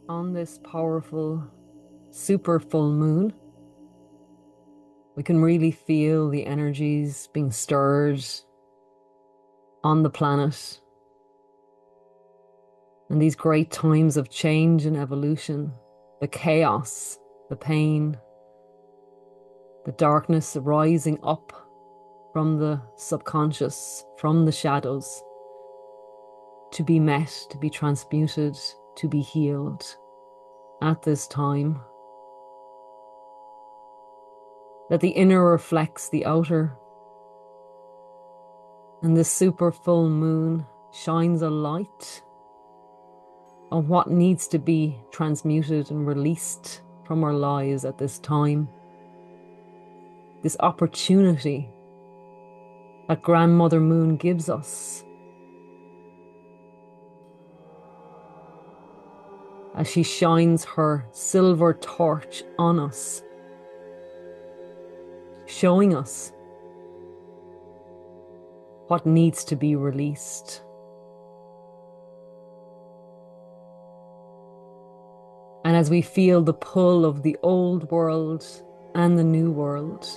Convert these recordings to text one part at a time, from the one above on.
On this powerful super full moon, we can really feel the energies being stirred on the planet and these great times of change and evolution, the chaos, the pain, the darkness rising up from the subconscious, from the shadows, to be met, to be transmuted, to be healed at this time. That the inner reflects the outer, and this super full moon shines a light on what needs to be transmuted and released from our lives at this time. This opportunity that Grandmother Moon gives us as she shines her silver torch on us, showing us what needs to be released. And as we feel the pull of the old world and the new world,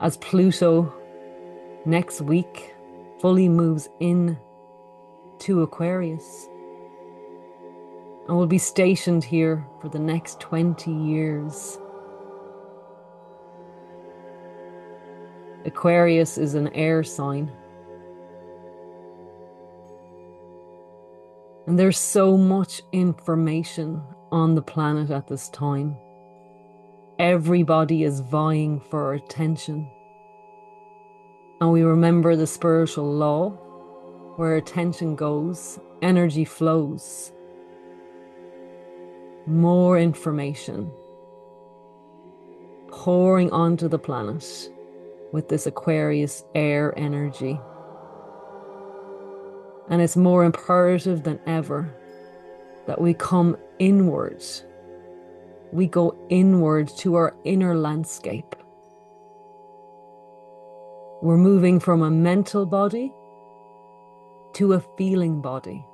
as Pluto next week fully moves in to Aquarius and will be stationed here for the next 20 years. Aquarius is an air sign. And there's so much information on the planet at this time. Everybody is vying for our attention. And we remember the spiritual law, where attention goes, energy flows. More information pouring onto the planet with this Aquarius air energy. And it's more imperative than ever that we come inward. We go inward to our inner landscape. We're moving from a mental body to a feeling body.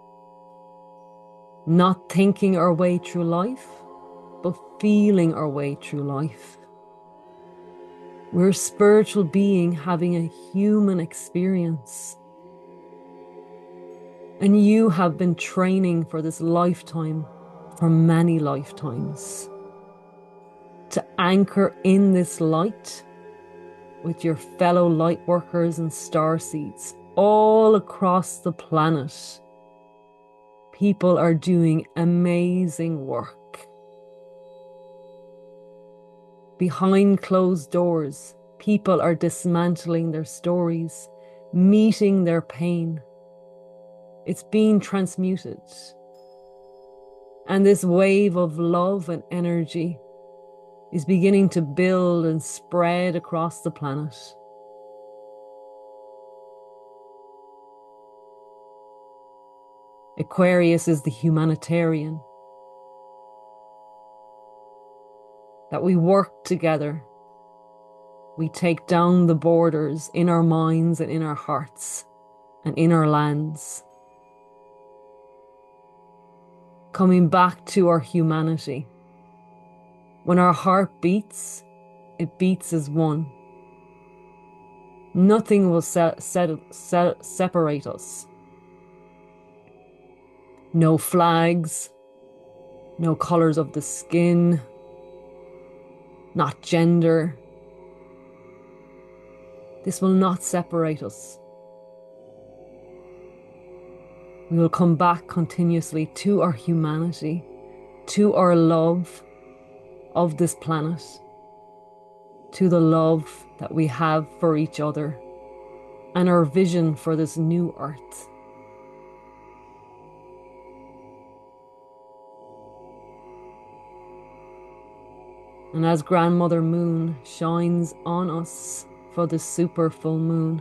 Not thinking our way through life, but feeling our way through life. We're a spiritual being having a human experience. And you have been training for this lifetime, for many lifetimes, to anchor in this light with your fellow light workers and starseeds all across the planet. People are doing amazing work. Behind closed doors, people are dismantling their stories, meeting their pain. It's being transmuted. And this wave of love and energy is beginning to build and spread across the planet. Aquarius is the humanitarian. That we work together. We take down the borders in our minds and in our hearts and in our lands. Coming back to our humanity. When our heart beats, it beats as one. Nothing will separate us. No flags, no colors of the skin, not gender. This will not separate us. We will come back continuously to our humanity, to our love of this planet, to the love that we have for each other, and our vision for this new earth. And as Grandmother Moon shines on us for the super full moon,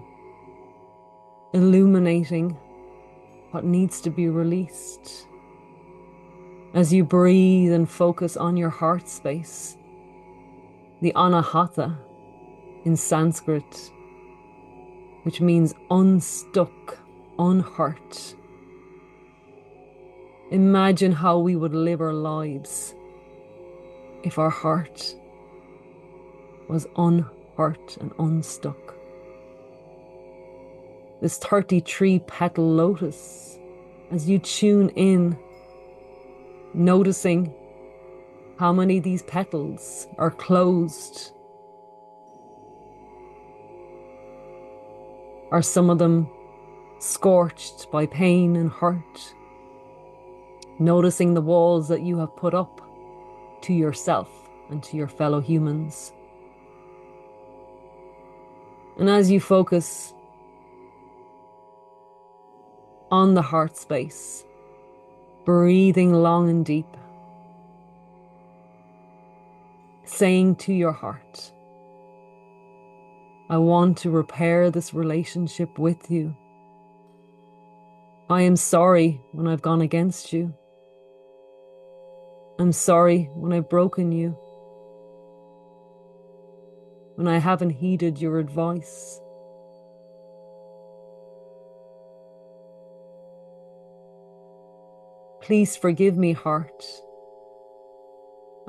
illuminating what needs to be released. As you breathe and focus on your heart space, the Anahata in Sanskrit, which means unstuck, unhurt. Imagine how we would live our lives if our heart was unhurt and unstuck. This 33 petal lotus, as you tune in, noticing how many of these petals are closed. Are some of them scorched by pain and hurt? Noticing the walls that you have put up to yourself and to your fellow humans. And as you focus on the heart space, breathing long and deep, saying to your heart, I want to repair this relationship with you. I am sorry when I've gone against you. I'm sorry when I've broken you, when I haven't heeded your advice. Please forgive me, heart.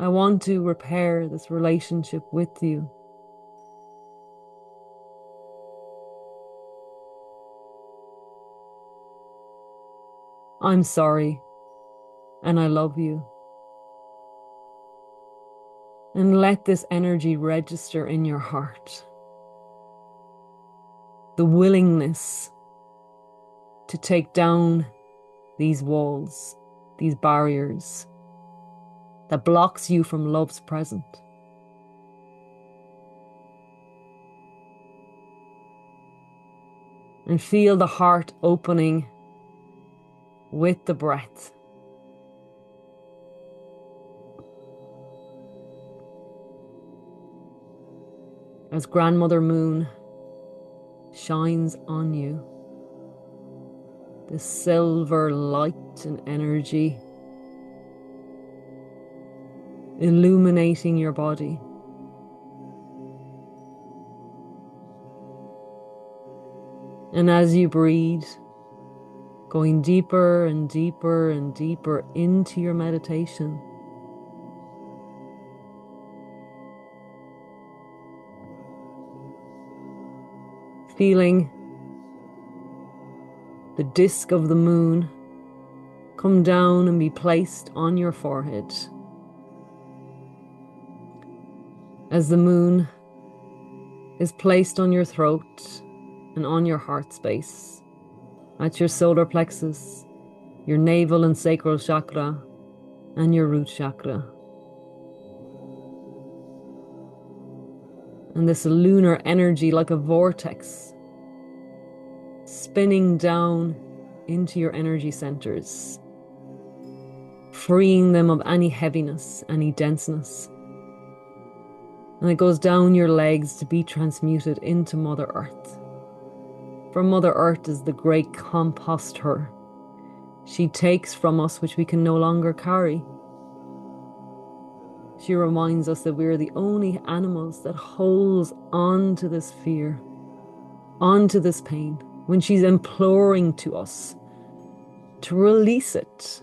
I want to repair this relationship with you. I'm sorry, and I love you. And let this energy register in your heart. The willingness to take down these walls, these barriers that blocks you from love's present. And feel the heart opening with the breath. As Grandmother Moon shines on you, this silver light and energy illuminating your body. And as you breathe, going deeper and deeper and deeper into your meditation, feeling the disk of the moon come down and be placed on your forehead. As the moon is placed on your throat and on your heart space, at your solar plexus, your navel and sacral chakra, and your root chakra. And this lunar energy, like a vortex, spinning down into your energy centers, freeing them of any heaviness, any denseness. And it goes down your legs to be transmuted into Mother Earth. For Mother Earth is the great composter. She takes from us which we can no longer carry. She reminds us that we are the only animals that holds on to this fear, onto this pain, when she's imploring to us to release it,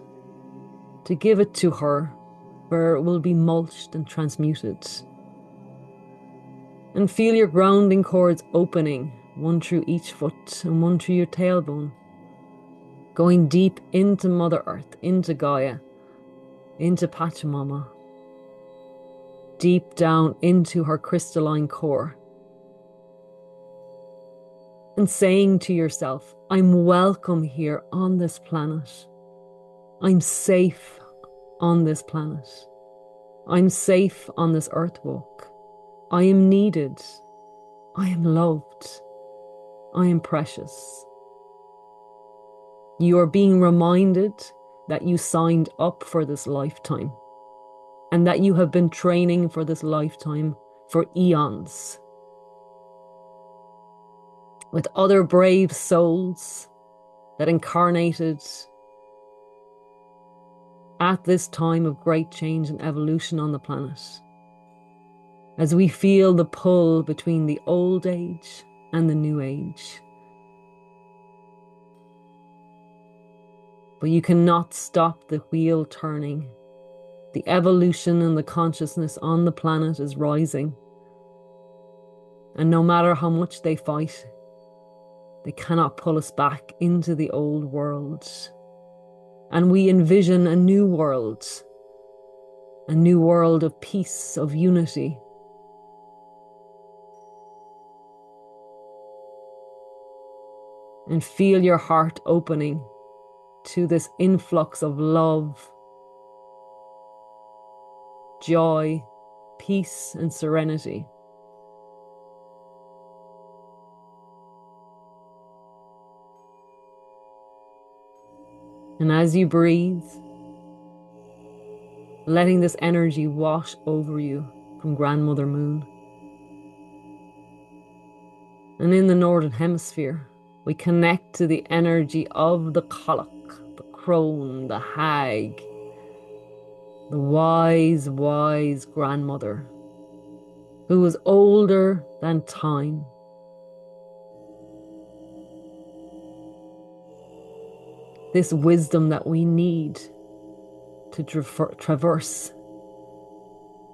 to give it to her, where it will be mulched and transmuted. And feel your grounding cords opening, one through each foot and one through your tailbone, going deep into Mother Earth, into Gaia, into Pachamama, deep down into her crystalline core. And saying to yourself, I'm welcome here on this planet. I'm safe on this planet. I'm safe on this earth walk. I am needed. I am loved. I am precious. You are being reminded that you signed up for this lifetime and that you have been training for this lifetime for eons with other brave souls that incarnated at this time of great change and evolution on the planet. As we feel the pull between the old age and the new age. but you cannot stop the wheel turning. The evolution and the consciousness on the planet is rising. And no matter how much they fight, they cannot pull us back into the old world. And we envision a new world of peace, of unity. And feel your heart opening to this influx of love, joy, peace, and serenity. And as you breathe, letting this energy wash over you from Grandmother Moon. And in the Northern Hemisphere, we connect to the energy of the Cailleach, the Crone, the hag, the wise, wise grandmother who is older than time. This wisdom that we need to traverse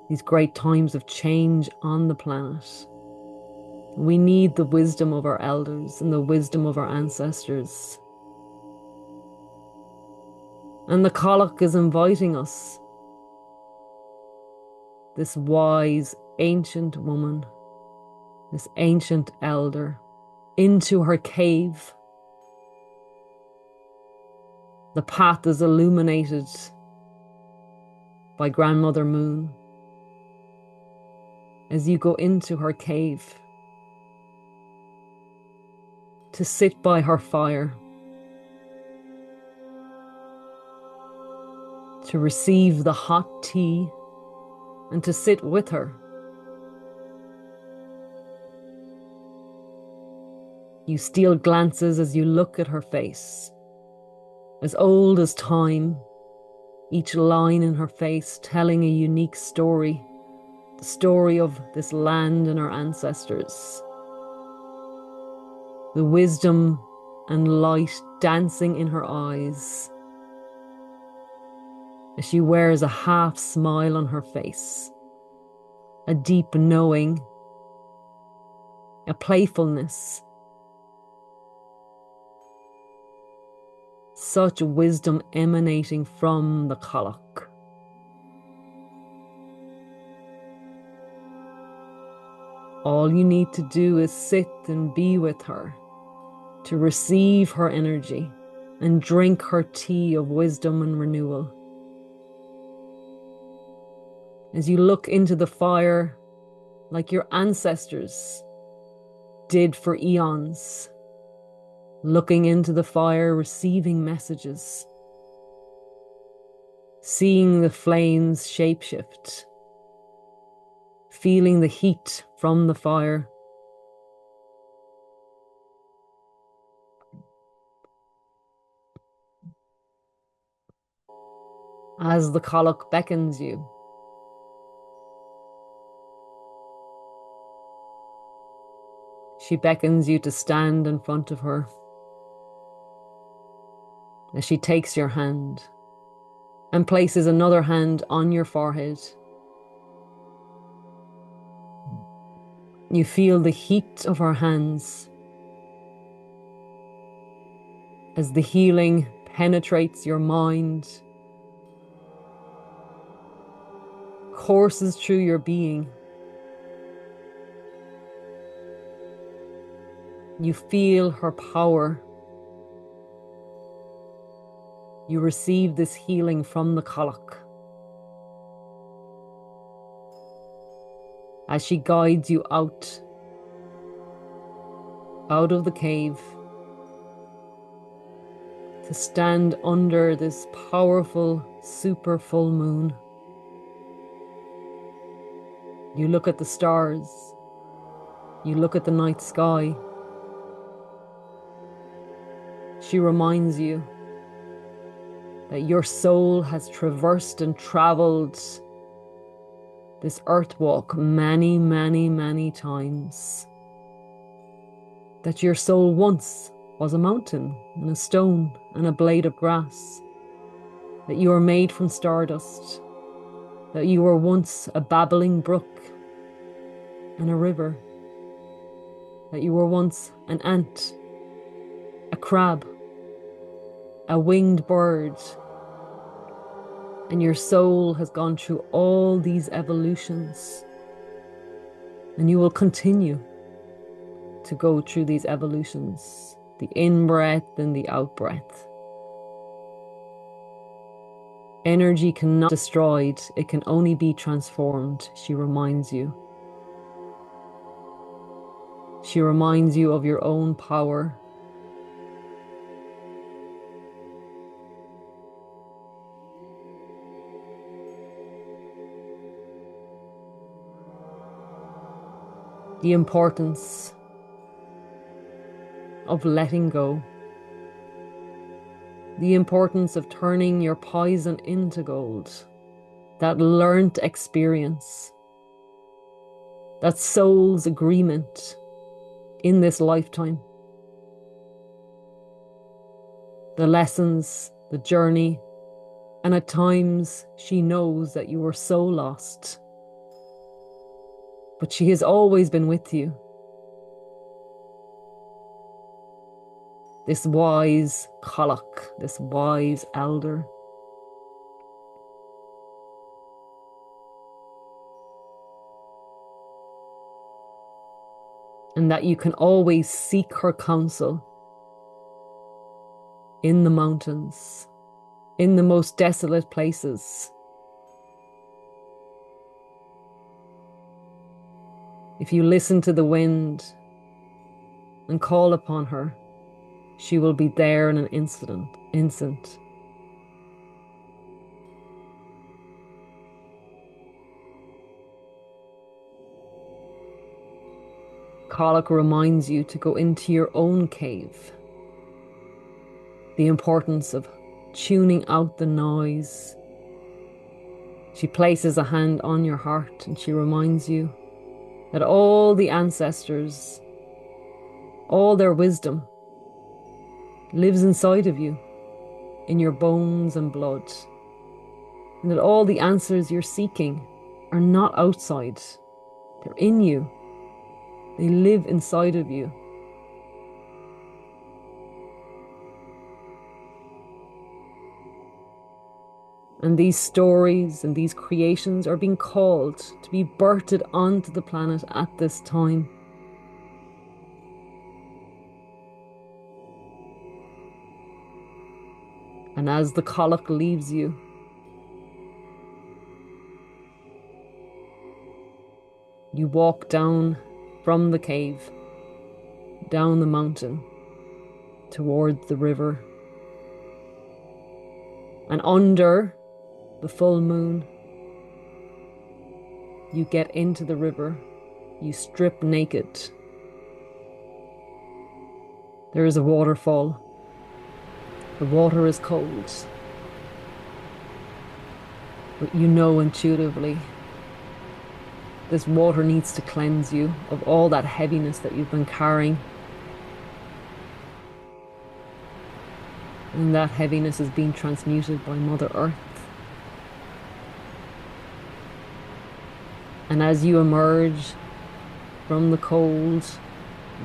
these great times of change on the planet. We need the wisdom of our elders and the wisdom of our ancestors. And the Cailleach is inviting us, this wise, ancient woman, this ancient elder, into her cave. The path is illuminated by Grandmother Moon as you go into her cave to sit by her fire, to receive the hot tea and to sit with her. You steal glances as you look at her face, as old as time, each line in her face telling a unique story, the story of this land and our ancestors. The wisdom and light dancing in her eyes as she wears a half smile on her face, a deep knowing, a playfulness. Such wisdom emanating from the Cailleach. All you need to do is sit and be with her, to receive her energy and drink her tea of wisdom and renewal. As you look into the fire like your ancestors did for eons, looking into the fire, receiving messages, seeing the flames shapeshift, feeling the heat from the fire. As the Cailleach beckons you, she beckons you to stand in front of her. As she takes your hand and places another hand on your forehead, you feel the heat of her hands as the healing penetrates your mind, courses through your being. You feel her power. You receive this healing from the Cailleach as she guides you out of the cave to stand under this powerful super full moon. You look at the stars, you look at the night sky. She reminds you that your soul has traversed and traveled this earth walk many, many, many times. That your soul once was a mountain and a stone and a blade of grass, that you are made from stardust, that you were once a babbling brook and a river, that you were once an ant, a crab, a winged bird, and your soul has gone through all these evolutions, and you will continue to go through these evolutions, the in-breath and the out-breath. Energy cannot be destroyed, it can only be transformed, she reminds you. She reminds you of your own power. The importance of letting go. The importance of turning your poison into gold. That learnt experience. That soul's agreement in this lifetime. The lessons, the journey, and at times she knows that you were so lost. But she has always been with you. This wise Cailleach, this wise elder. And that you can always seek her counsel in the mountains, in the most desolate places. If you listen to the wind and call upon her, she will be there in an instant. Cailleach reminds you to go into your own cave. The importance of tuning out the noise. She places a hand on your heart and she reminds you that all the ancestors, all their wisdom lives inside of you, in your bones and blood. And that all the answers you're seeking are not outside. They're in you. They live inside of you. And these stories and these creations are being called to be birthed onto the planet at this time. And as the Cailleach leaves you, you walk down from the cave, down the mountain, towards the river. And under the full moon, you get into the river, you strip naked. There is a waterfall. The water is cold, but you know intuitively this water needs to cleanse you of all that heaviness that you've been carrying. And that heaviness is being transmuted by Mother Earth. And as you emerge from the cold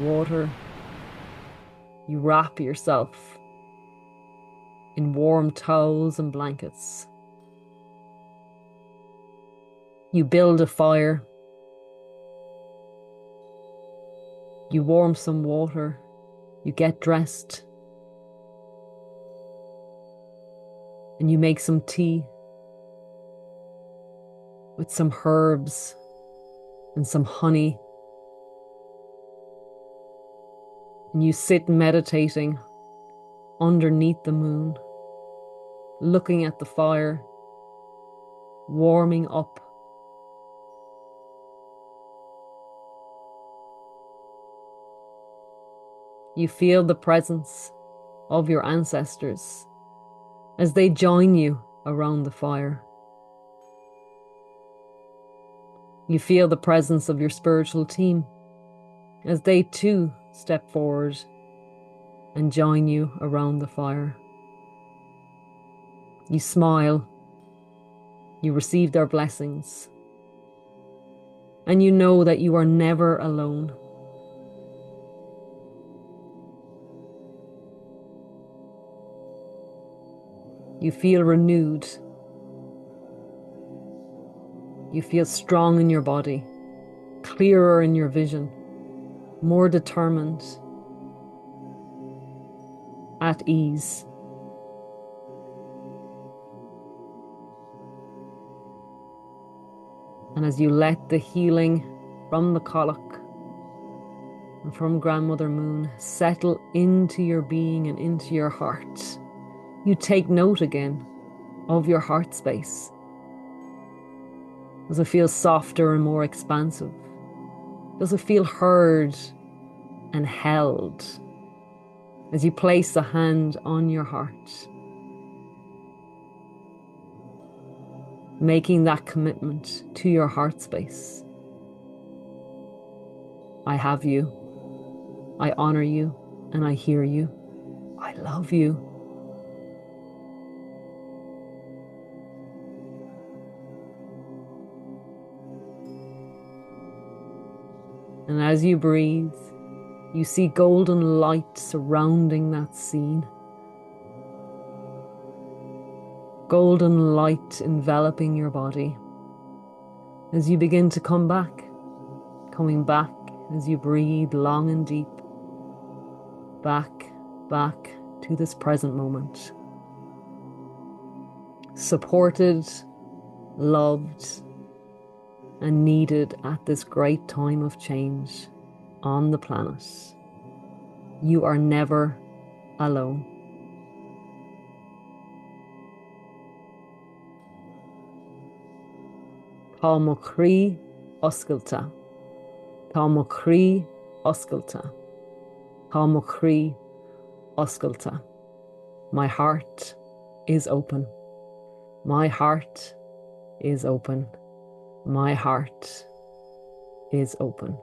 water, you wrap yourself in warm towels and blankets. You build a fire. You warm some water. You get dressed. And you make some tea with some herbs and some honey. And you sit meditating underneath the moon, looking at the fire, warming up. You feel the presence of your ancestors as they join you around the fire. You feel the presence of your spiritual team as they too step forward and join you around the fire. You smile, you receive their blessings, and you know that you are never alone. You feel renewed. You feel strong in your body, clearer in your vision, more determined, at ease. And as you let the healing from the Cailleach and from Grandmother Moon settle into your being and into your heart, you take note again of your heart space. Does it feel softer and more expansive? Does it feel heard and held as you place a hand on your heart? Making that commitment to your heart space. I have you. I honor you and I hear you. I love you. And as you breathe, you see golden light surrounding that scene. Golden light enveloping your body as you begin to come back, coming back as you breathe long and deep, back to this present moment. Supported, loved, and needed at this great time of change on the planet. You are never alone. Tá mo crí oscailta. Tá mo crí oscailta. Tá mo crí oscailta. My heart is open. My heart is open. My heart is open.